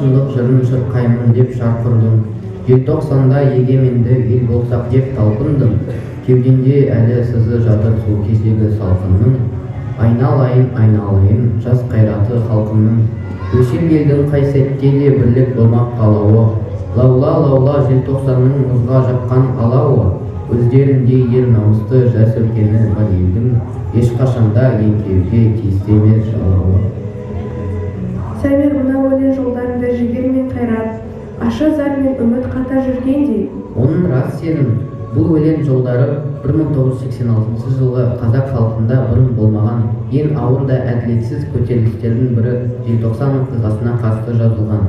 шындық жырын шырқаймын деп шарқ ұрдым. Желтоқсанда егеменді ел болсақ деп талпындым. Кеудемде әлі сызы жатыр сол кездегі салқынның. Айналайын, айналайын, жас қайраты халқымның. Өшер елдің қай сәтте де бірлік болмақ қалауы. Лаула, лаула, желтоқсанның мұзға жаққан алауы. Өздерінде ер намысты жас өлкені бар елдің. Ешқашанда еңкеуге тиісті емес жалауы. Сәмер мына өлең жолдарында жігер мен қайрат, ашы зар мен үміт қатар жүргендей. Оның рас сенім. Бұл өлең жолдары 1986 жылғы қазақ халқында бұрын болмаған ең ауыр да әділетсіз көтерілістердің бірі желтоқсан оқиғасына қатысты жазылған.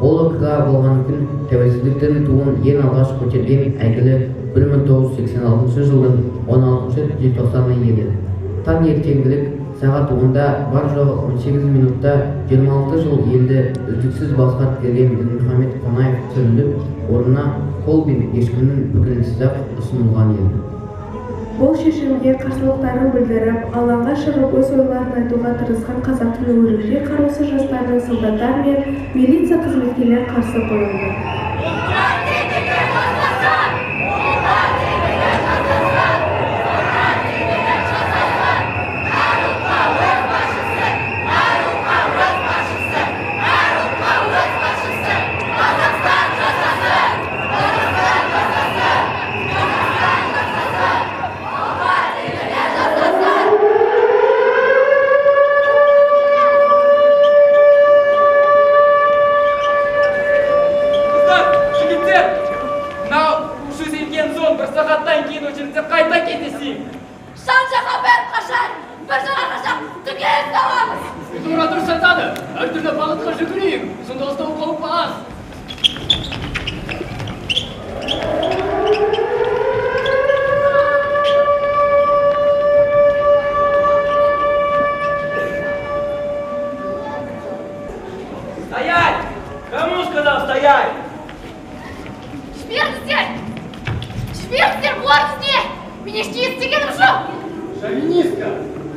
Ол оқиға болған күн тәуелсіздіктің туын ең алғаш көтерген әйгілі 1986 жылдың 16 желтоқсаны еді. Таң ертеңгілік сағат 10-да бар жоғы 18 минутта 26 жыл елді үздіксіз басқарып келген Дінмұхамед Қонаев түсіріліп, орнына Колбин ешкімнің пікірінсіз-ақ ұсынылған еді. Бұл шешімге қарсылықтарын білдіріп, алаңға шығып өз ойларын айтуға тырысқан қазақтың өректе қарусыз жастардың солдаттар мен милиция қызметкерлері қарсы қойылды. Стоять! Кому сказал стоять? Шверстер, борзни! Меня что istегенім жоқ! Шовинистка!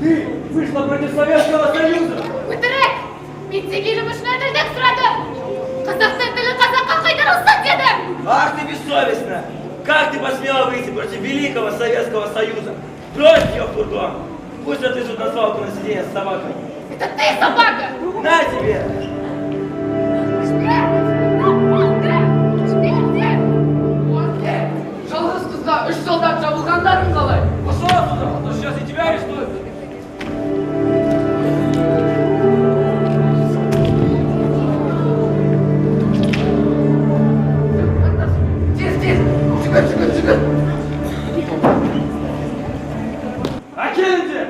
Ты вышла против Советского Союза! Өтірік! Мен дегенім үшін әділдік сұрадым! Қазақтың тілі қазаққа қайтарылсын дедім! Ах ты бессовестная! Как ты посмела выйти против Великого Советского Союза? Брось ее в фургон! Пусть отлежит на свалку на сиденье с собакой! Это ты, собака! На тебе! Жалғыз қызға 3 жылдан жабылғандарың қалай? Пошел отсюда, а то сейчас и тебя арестуют! Тез, жүгір! Әкеліңдер!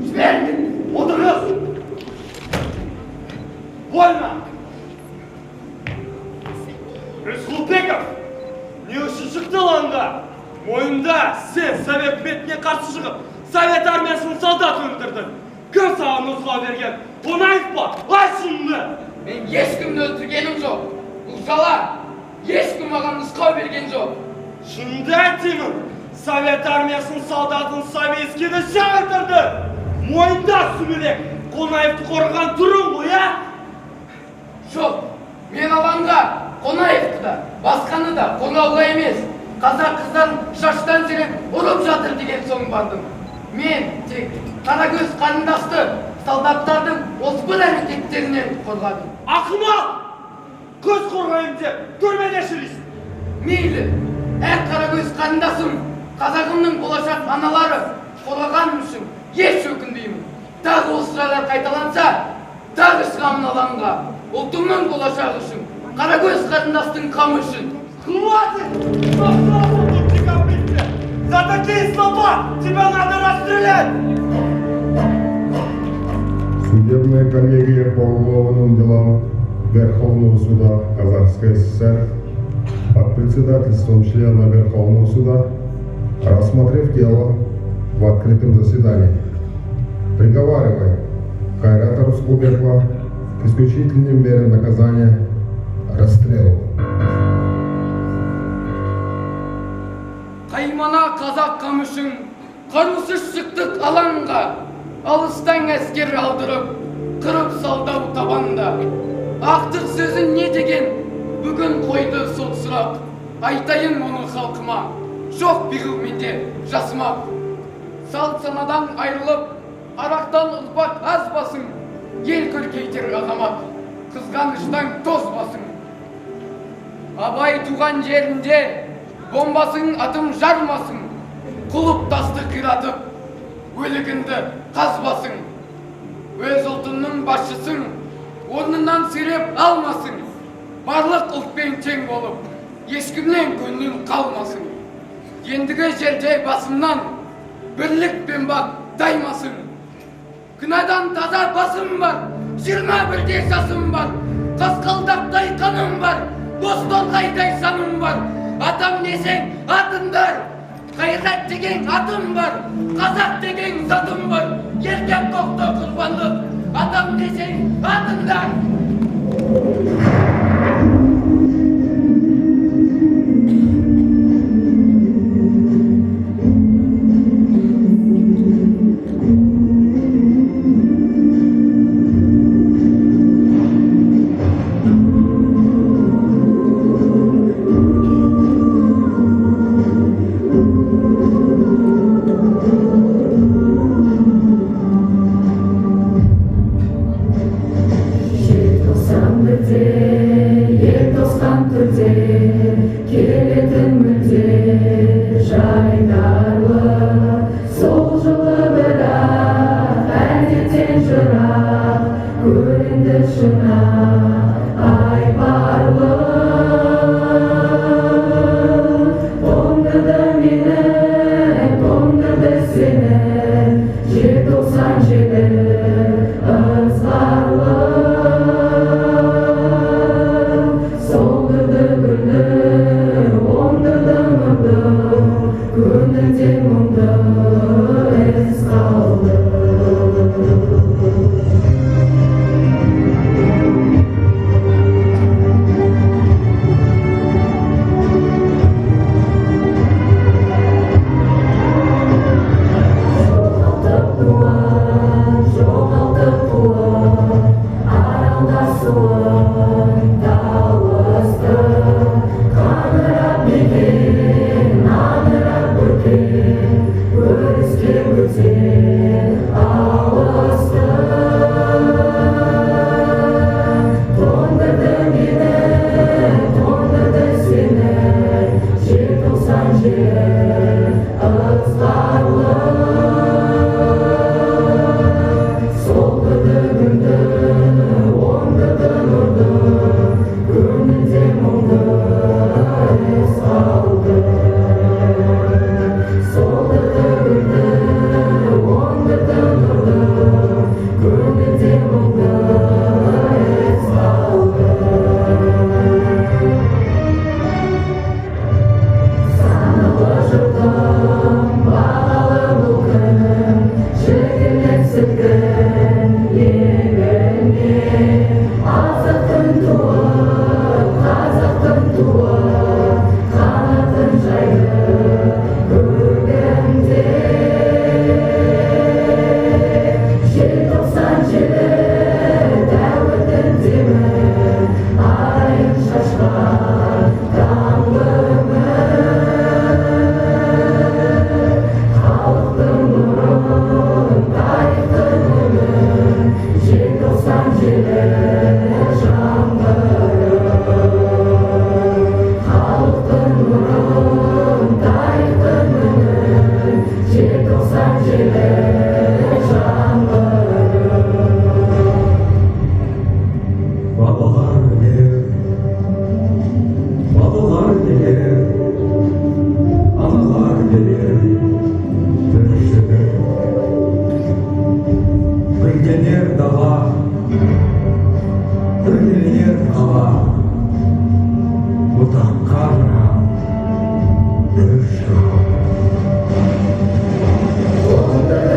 Жіберіңдер! Отырғыз! Вольно! Рысқұлбеков! Не үшін шықты алаңға? Мойында сен совет үкіметіне қарсы шығып, совет армиясының солдат өлтірдің. Кім саған нұсқау берген? Қонаев па? Ай шынды! Мен ешкімді өлтіргенім жоқ. Бұл жала. Ешкім маған нұсқау берген жоқ. Шынды айтымын. Совет армиясының солдатын Советскийді сен өлтірді. Мойында сүмелек. Қонаевты қорған тұрың ғой, а? Жоқ, мен алаңға Қонаевты да, басқаны да қонауға емес. Қазақ қыздан шаштан жереп ұрып жатыр деген соң бардым. Мен тек қарагөз қарындасты солдаттардың озбыр әрекеттерінен қорғадым. Ақымақ! Көз қорғайым деп, түрмеде шірейсің. Мейлі, әр қарагөз қарындасым, қазағымның болашақ аналары қорғағаным үшін еш өкінбеймін. Тағы осы жайлар қайталанса, тағы шығамын алаңға. Ұлтымның болашағы үшін, қарагөз қарындастың қамы үшін. Хватит! Пошел тут прикопыться! За такие слова тебя надо расстрелять! Судебная коллегия по уголовным делам Верховного суда Казахской ССР под председательством члена Верховного суда, рассмотрев дело в открытом заседании, приговаривает Кайрата Рысқұлбекова к исключительным мерам наказания расстрелу. Қаймана қазақ қамышын қарусыз шықтық алаңға, алыстан әскер алдырып, қырып салдау табанда. Ақтық сөзін не деген? Бүгін қойды сол сұрақ. Айтайын оны халқыма. Жоқ бігіл менде жасымақ. Салт санадан айрылып, арақтан ұлпат аз басың. Ел көркейтер ағамақ, қызғаныштан тоз басың. Абай туған жерінде бомбасың атым жармасың. Құлып тасты қиратып, өлігінді қазбасың. Өз ұлтының басшысың, орнынан сүйреп алмасың. Барлық ұлтпен тең болып, ешкімнен көңілің қалмасың. Ендігі жерде басымнан бірлік пен бақ даймасың. Күнәдан таза басым бар, 21-де жасым бар. Қасқалдақтай қаным бар, бостонғайдай саным бар. Атам десең атындар, қайрат деген атым бар. Қазақ деген затым бар, еркек тоқты құрбандық. Атам десең атындар. Karna,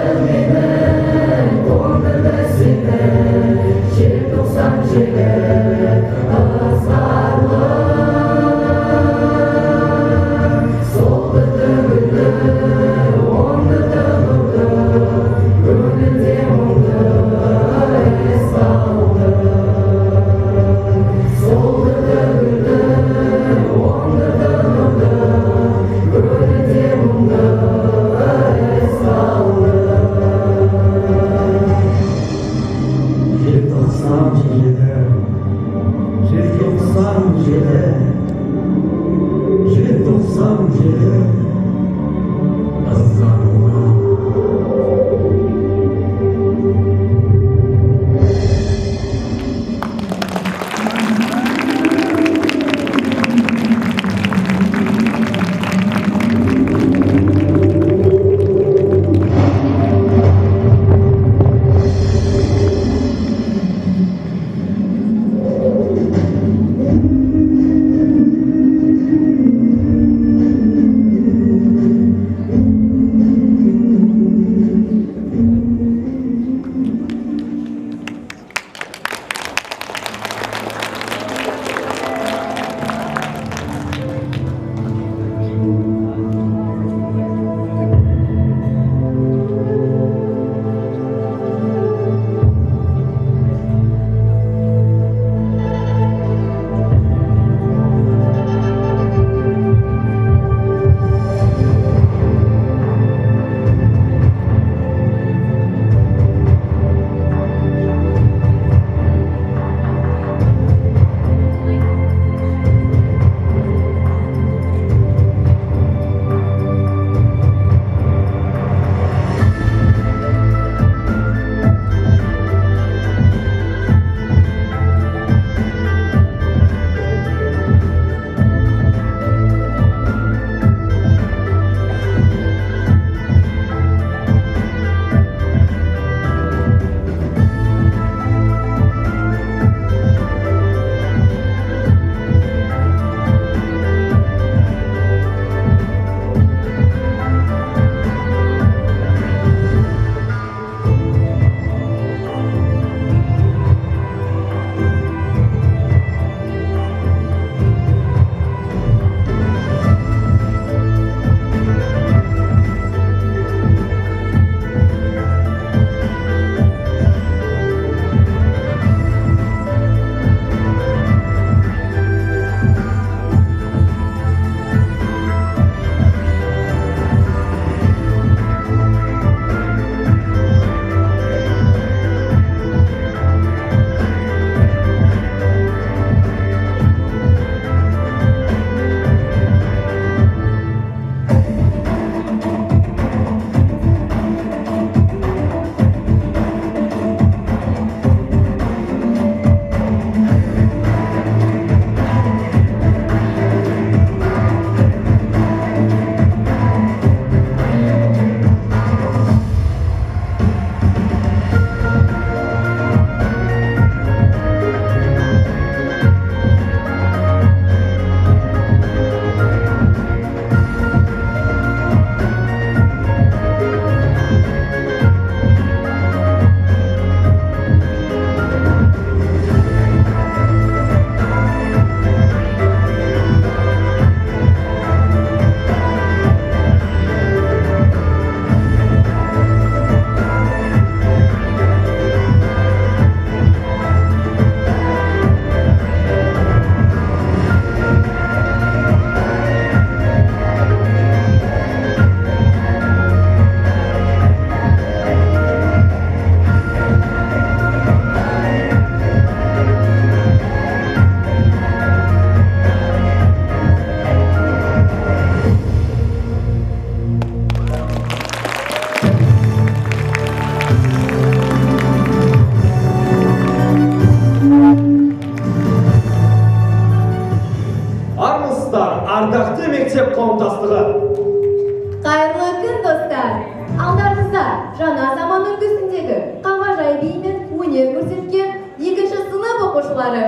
жаңа заман үлгісіндегі қағажай би мен өнер көрсеткен 2-ші сынып оқушылары.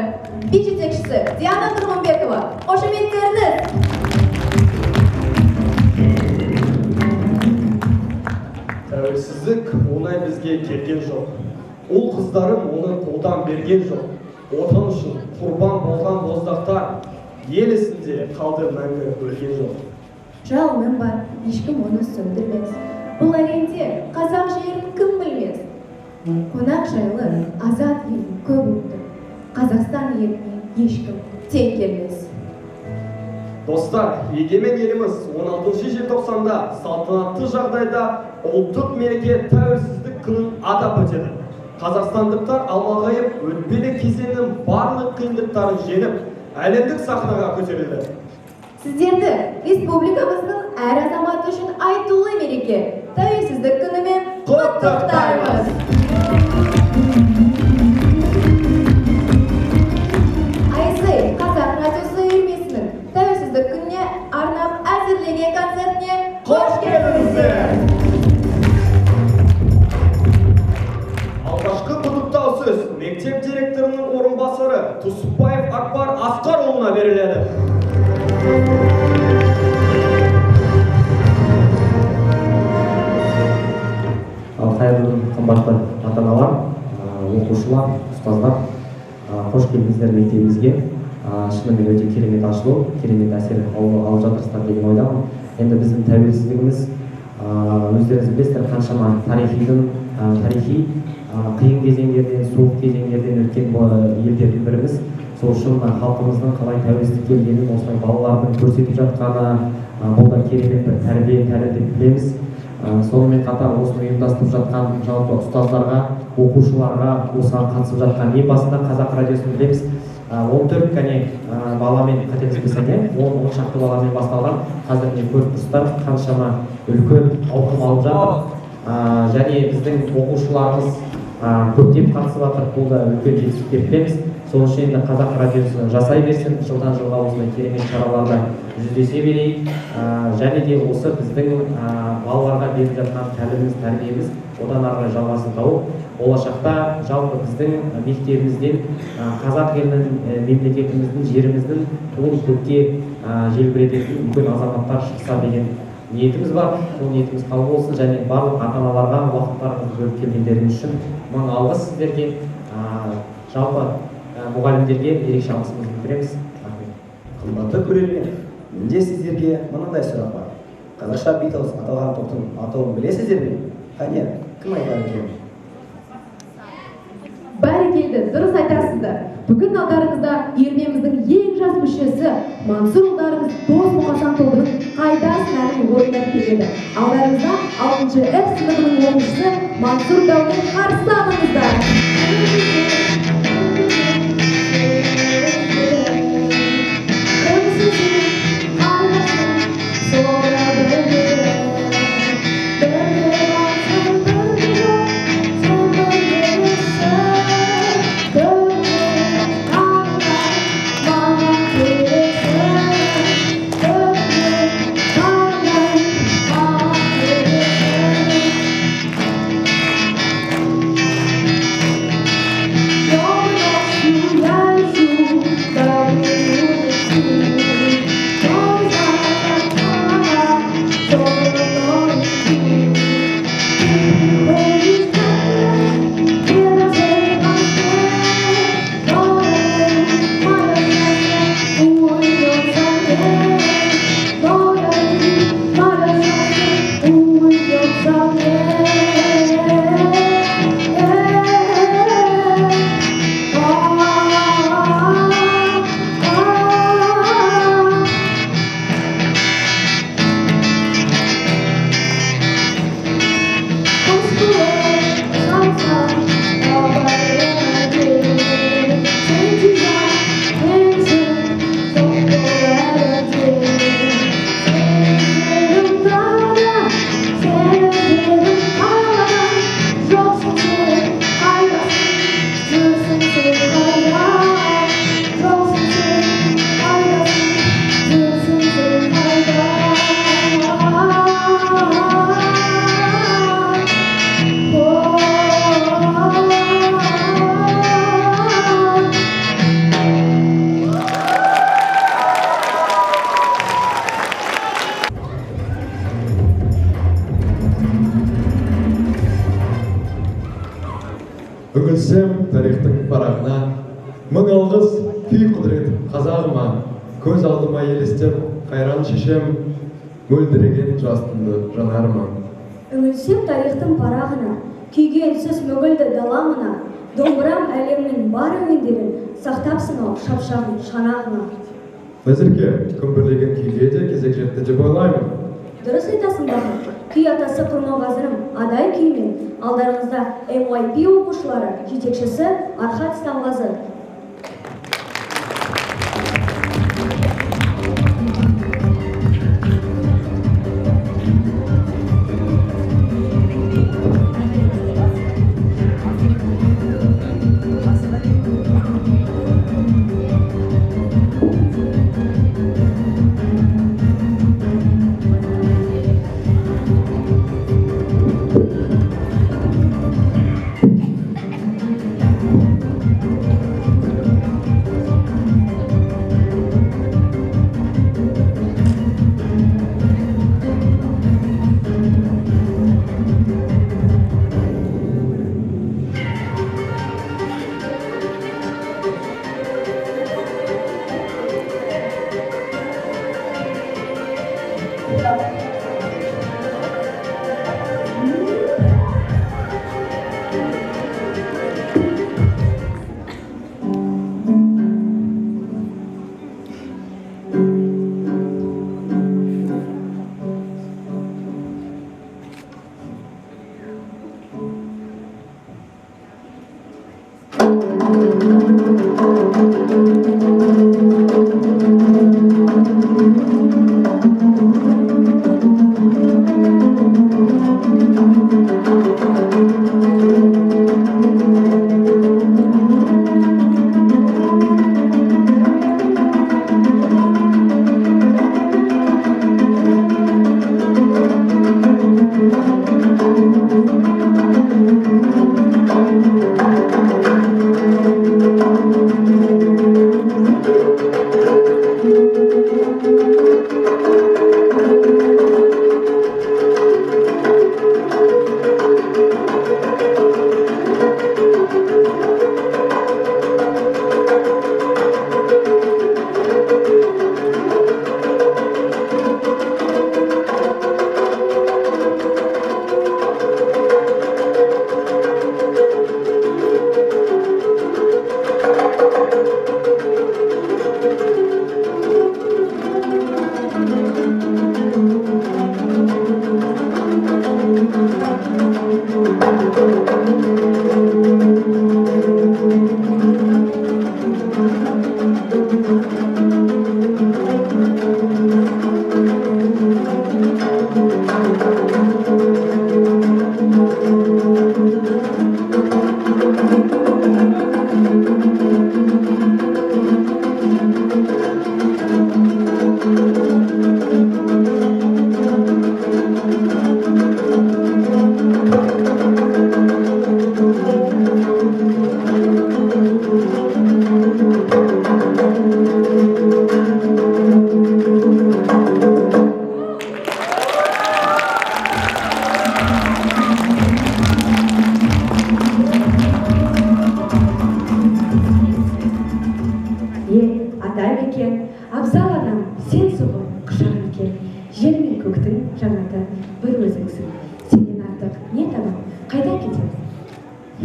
Би жетекшісі Диана Тұрғынбекова. Қошеметтеріңіз! Тәуелсіздік оңай бізге келген жоқ. Ұл қыздарым оны қолдан берген жоқ. Отан үшін құрбан болған боздақтар ел есінде қалды мәңгі өлген жоқ. Жалыным бар, ешкім оны сөндірмес. Бұл әлемде қазақ жерін кім білмес. Қонақ жайлы азат елін көп өтті. Қазақстан еліне ешкім тең келмес. Достар, егемен еліміз 16 желтоқсанда салтанатты жағдайда ұлттық мереке тәуелсіздік күнін атап өтеді. Қазақстандықтар алмағайып өтпелі кезеңнің барлық қиындықтарын жеңіп, әлемдік сахнаға көтерілді. Сіздерді республикамыздың әр азаматы үшін айтулы мереке тәуелсіздік күнімен құттықтаймыз. Айсай қазақ радиосы үйірмесінің тәуелсіздік күніне арнап әзірлеген концертіне қош келдіңіздер. Алғашқы құттықтау сөз мектеп директорының орынбасары Тұсыпбаев Акбар Асқарұлына беріледі. Қайырлы қымбатты ата-аналар, оқушылар, ұстаздар, қош келдіңіздер мектебімізге. Шынымен өте керемет ашылу, керемет әсер алып жатырсыздар деген ойдамын. Енді біздің тәуелсіздігіміз өздеріңіз білесіздер қаншама тарихи қиын кезеңдерден, суық кезеңдерден өткен елдердің біріміз. Сол үшін халқымыздың қалай тәуелсіздік келгенін, осылай балалардың көрсетіп жатқаны, бұл да керемет бір тәрбие деп білеміз. Сонымен қатар осыны ұйымдастырып жатқан жалпы ұстаздарға, оқушыларға, осыған қатысып жатқан ең басында қазақ радиосын білеміз. 14 баламен қателеспесем, 10 шақты баламен басталған. Қазір міне көріп тұрсыздар, қаншама үлкен ауқым алып жатыр. Және біздің оқушыларымыз көптеп қатысып жатыр. Бұл да үлкен жетістік деп білеміз. Сол үшін енді қазақ радиосы жасай берсін, жылдан жылға осындай керемет шараларда жүздесе берейік. Және де осы біздің балаларға беріп жатқан тәліміміз, тәрбиеміз одан ары жалғасын тауып, болашақта жалпы біздің мектебімізден қазақ елінің, мемлекетіміздің, жеріміздің туын көкке желбірететін үлкен азаматтар шықса деген ниетіміз бар. Сол ниетіміз қабыл болсын және барлық ата-аналарға уақыттарыңызды бөліп келгендеріңіз үшін мың алғыс сіздерге. Жалпы мұғалімдерге ерекше алғысымызды білдіреміз. Қымбатты көрермен, менде сіздерге мынандай сұрақ бар. Қазақша Битлз аталған топтың атауын білесіздер ме? Қане, кім айтар екен? Бәрекелді, дұрыс айтасыздар. Бүгін алдарыңызда үйірмеміздің ең жас мүшесі Мансұр ұлдарымыз Дос Мұқасан тобының қайдасың әнін орындап келеді. Алдарыңызда 6-шы F сыныбының оқушысы Мансұр Дәулет қарсы алыңыздар. үңілсем тарихтың парағына, мың алғыс күй құдірет қазағыма, көз алдыма елестеп қайран шешем, мөлдіреген жастымды жанарыма. Үңілсем тарихтың парағына, күйге үнсіз мөгілді даламына, домбырам әлемнің бар әуендерін сақтапсың ау шапшағын шанағына. Назерке, күмбірлеген күйге де кезек жетті деп ойлаймын. Дұрыс айтасың бағым, күй атасы Құрманғазының адай күйімен алдарыңызда MYP оқушылары жетекшісі Архат Стамғазы.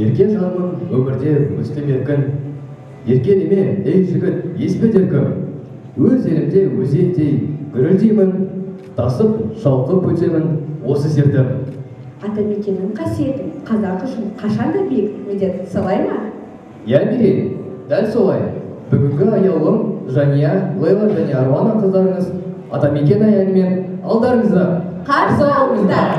Ерке жаным өмірде өстім еркін, ерке неме, ей жігіт, еспе деркім. Өз елімде өзендей гүрілдеймін, тасып, шалқып өтемін осы сердім. Атамекеннің қасиетін қазақ үшін қашанда биік міндет, солай ма? Я Мирей, дәл солай. Бүгінгі аяулым Жания, Лейла және Аруана қыздарыңыз Атамекен аянымен алдарыңызда. Қарсы алыңыздар!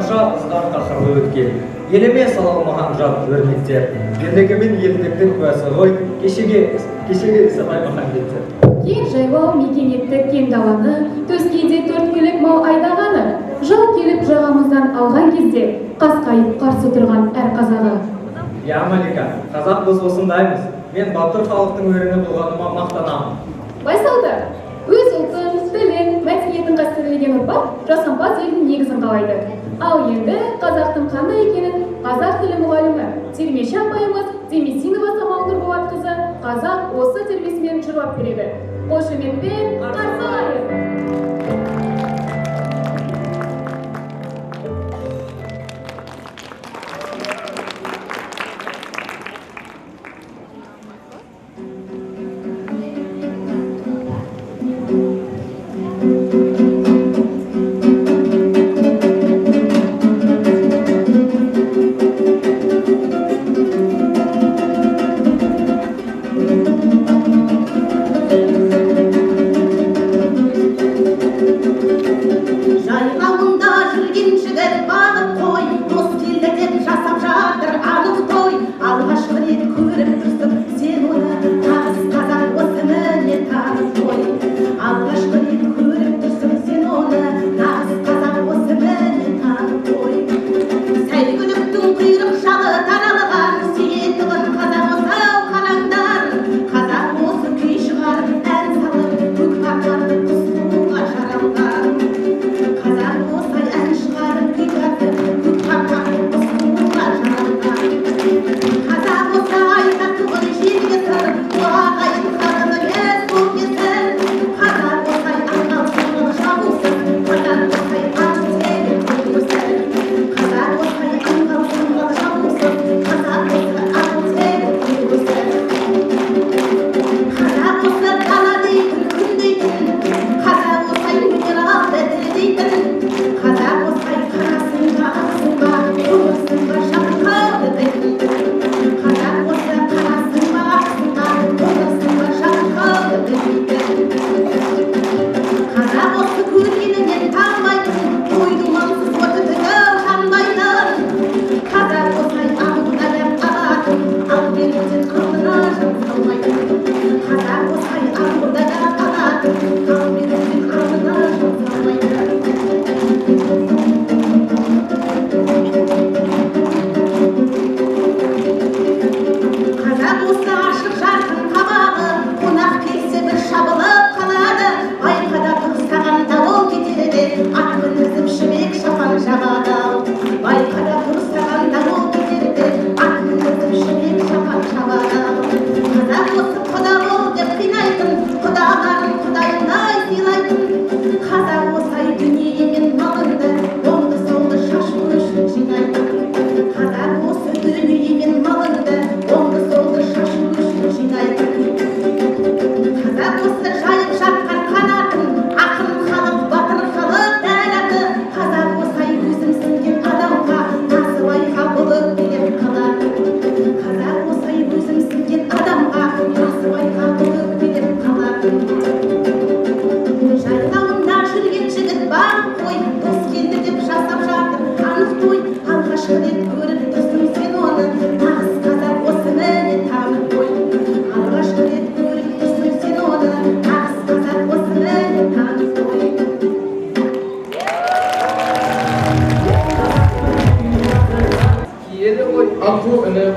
қанша ызғар қаһарлы өткен, елеме сала алмаған жат өрнектер, ерлігі мен елдіктің куәсі ғой, кешегі Исабай Махамбеттер. Кең жайлау мекен етті кең даланы, төскейде төрткілік мал айдағаны, жау келіп жағамыздан алған кезде, қасқайып қарсы тұрған әр қазағы. Я Малика, қазақ біз осындаймыз. Мен батыр халықтың өріні болғаныма мақтанамын. Байсалдар, өз ұлтын, тілін, мәдениетін қастерлеген ұрпақ жасампаз елдің негізін қалайды. Ал енді қазақтың қандай екенін қазақ тілі мұғалімі Термеші апайымыз Демесинова Самал Нұрболатқызы қазақ осы термесімен жырлап береді. Қошеметпен қарсы алайық.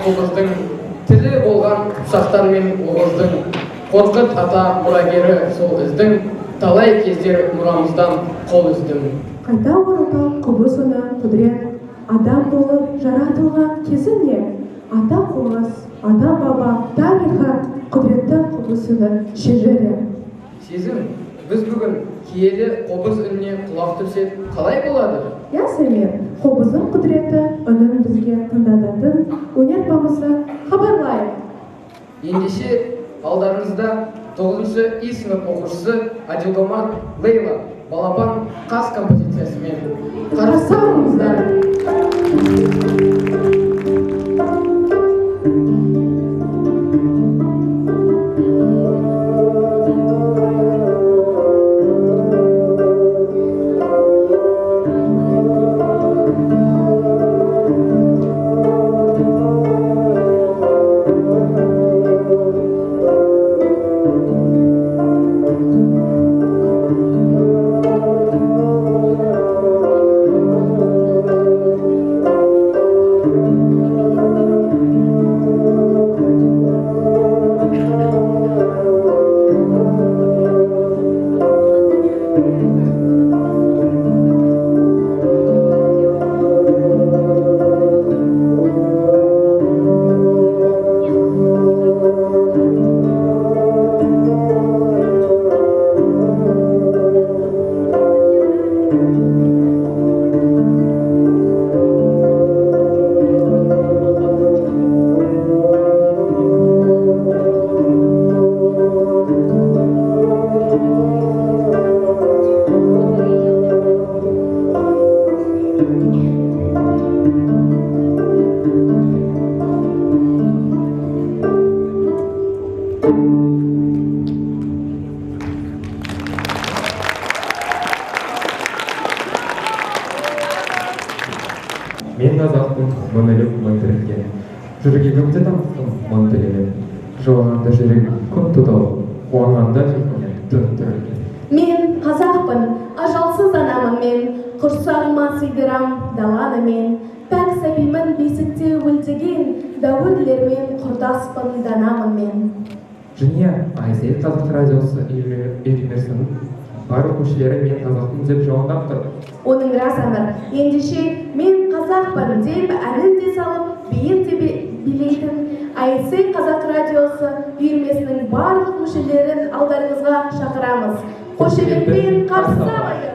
қобыздың тілі болған құшақтар мен оғыздың қорқыт ата мұрагері сол іздің талай кездер мұрамыздан қол үздім. Қайта оралған қобыз оны құдірет, адам болып жаратылған кезі не? Ата қоңыз, ата баба тарихы құдіретті қобыз үні шежірі. Сезім, біз бүгін киелі қобыз үніне құлақ түрсек қалай болады? Я Сәмер, қобыздың құдіреті үнін бізге тыңдататын өнерпамызды хабарлайық. Ендеше алдарыңызда 9-шы И сынып оқушысы Адилгомар Лейла балапан қас композициясымен Қарсы алыңыздар. Мен қазақпын, мұңіліп мұңдірген. Жүрегімде таныстым мұң тілімен. Жылағанда жүрегім күн тұталып, қуанғанда жүрегім түн түрілген. Мен қазақпын, ажалсыз анамын мен, құрсағыма сыйдырам даланы мен. Пәк сәбимін бесікте өлтеген, дәуірлермен құрдаспын данамын мен. Және Айзел Қазақ радиосы үйірмесінің барлық мүшелері мен қазақпын деп жауап тұр. Оның рас әмір, ендеше мен қазақпын деп әнін де салып, биін де билейтін Айзел Қазақ радиосы үйірмесінің барлық мүшелерін алдарыңызға шақырамыз. Қошеметпен қарсы алайық.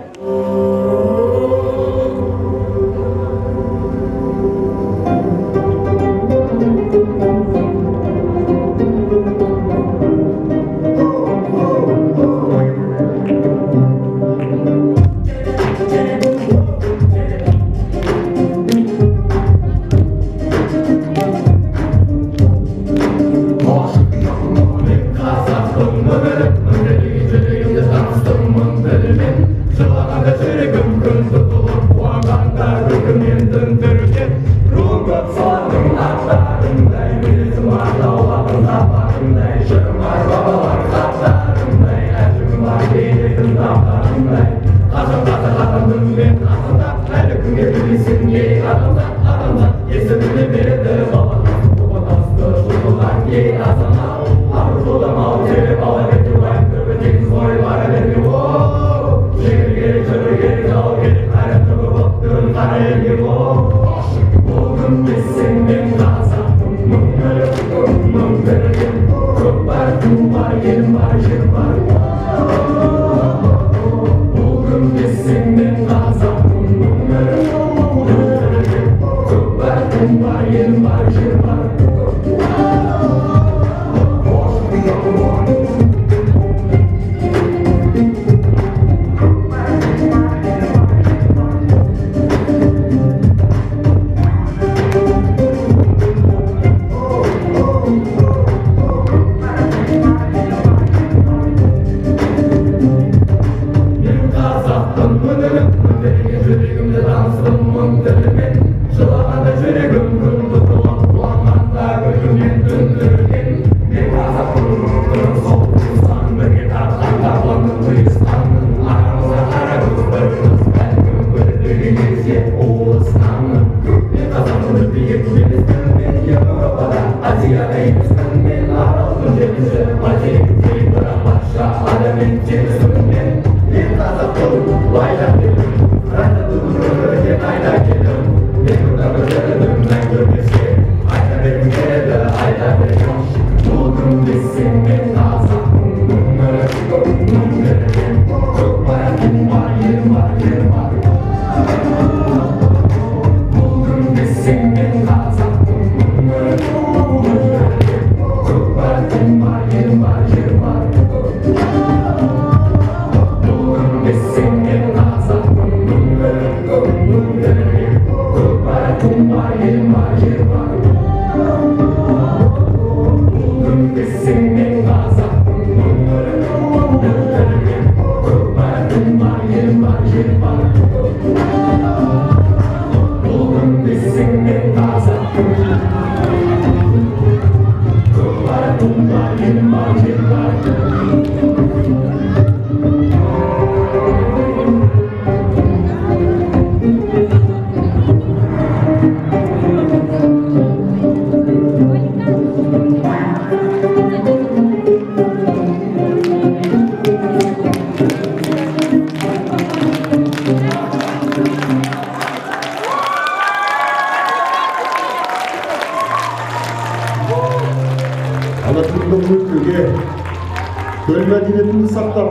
төл мәдениетімді сақтап,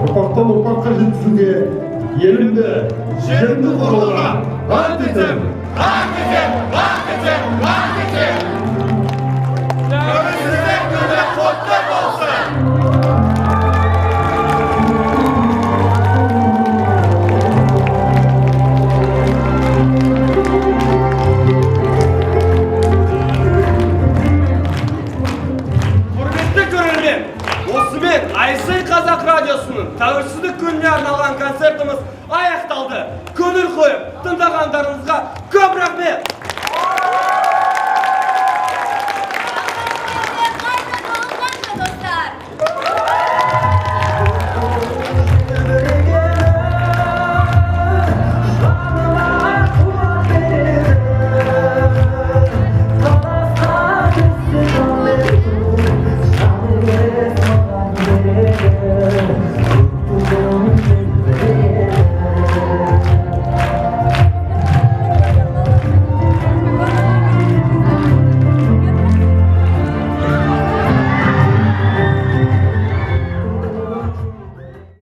ұрпақтан ұрпаққа жеткізуге елімді, жерімді қорғауға ант етемін.